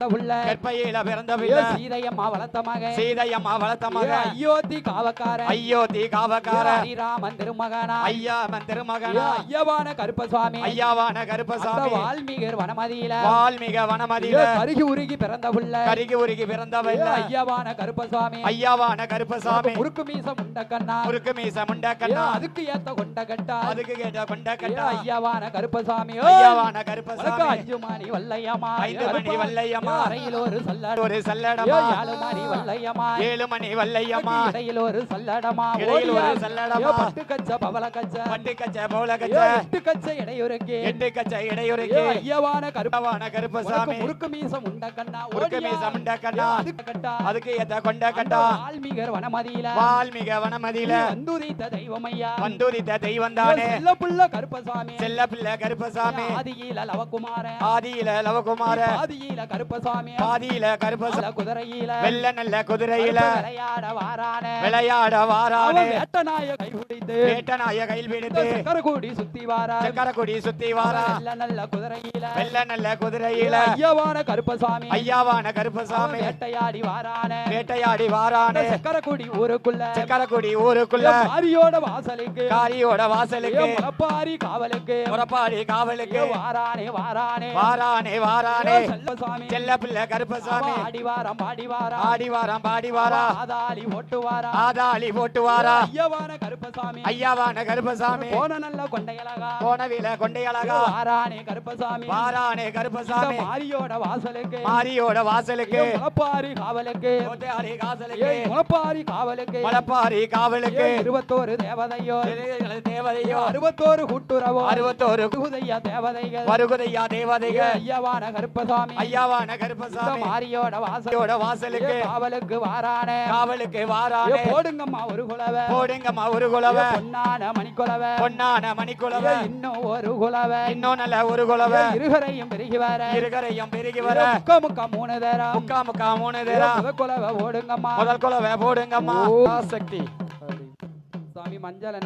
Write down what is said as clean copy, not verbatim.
கற்பையில பிறந்த பிள்ளை சீதையம்மா வளர்த்த மகன் சீதையம்மா வளர்த்த மகன் அயோத்தி காவக்காரன் அயோத்தி காவக்காரன் ஸ்ரீராமன் திருமகனா ஐயாமன் திருமகனா ஐயவான கருப்பசாமி ஐயாவான கருப்பசாமி வால்மீகர் வனமதியில வனமதியில கருகி உருகி பிறந்த புள்ள கருகி உருகி பிறந்த பிள்ளை ஐயவான கருப்பசாமி ஐயாவான கருப்பசாமி முறுக்கு மீச முண்டக்கண்ணா முறுக்கு மீச முண்டக்கண்ணா அதுக்கு ஏத்த கொண்ட கட்டா அதுக்கு கேட்ட கொண்ட கட்டா ஐயவான கருப்பசாமி ஐயாவான கருப்பசாமி 5 மணி வல்லையம்மா 5 மணி வல்லையம்மா அறையில் ஒரு சல்லடமா 7 மணி வல்லையம்மா 7 மணி வல்லையம்மா இடையில் ஒரு சல்லடமா இடையில் ஒரு சல்லடமா பட்டு கச்ச பவள கச்ச பட்டு கச்ச பவள கச்ச 8 கச்ச இடையுருக்கு 8 கச்ச இடையுருக்கு ஐயவான கருப்பசாமி முறுக்கு மீச முண்டக்கண்ணா முறுக்கு மீச முண்டக்கண்ணா அதுக்கு ஏத்த கொண்ட கட்டா வால்மீகர் வனமதியில வந்துரித்த தெய்வமையா வந்துரித்த தெய்வம் தானே செல்ல புள்ள கருப்பசாமி ஆதியில லவகுமார ஆதியில கருப்பசாமி பாதியில கருப்பசாமி குதிரையில வெள்ள நல்ல குதிரையில விளையாட வாரானே வேட்டநாய கையில் பிடித்து சக்கரகுடி சுத்தி வாரா வெள்ள நல்ல குதிரையில ஐயவான கருப்பசாமி வேட்டையாடி வாரானே சக்கரகுடி ஊருக்குள்ள காரியோட வாசலுக்கு முறப்பாரி காவலுக்கு வாரானே செல்ல பிள்ளை கருப்பசாமி ஆடிவாரம் பாடிவாரா ஆதாளி போட்டுவாரா ஐயாவான கருப்பசாமி போன நல்ல கொண்டையலகா போனவில கொண்டையலகா வாரானே கருப்பசாமி மாரியோட வாசலுக்கு முளப்பாரி காவலுக்கு 21 தேவதையோ 61 கூட்டுறவோ 61 வருகுதையா தேவதைகள் ஐயாவான கருப்பசாமி மாரியோட வாசலுக்கு காவலுக்கு வாரானே போடுங்கம்மா ஒரு குலவை பொன்னான மணிக்குலவை இன்னும் ஒரு குலவை இன்னும் நல்ல ஒரு குலவை இருகரையும் பெருகி வர முக்கா மூணு தேரா முதல் குலவை போடுங்கம்மா போடுங்கம்மா சக்தி சாமி மஞ்சள்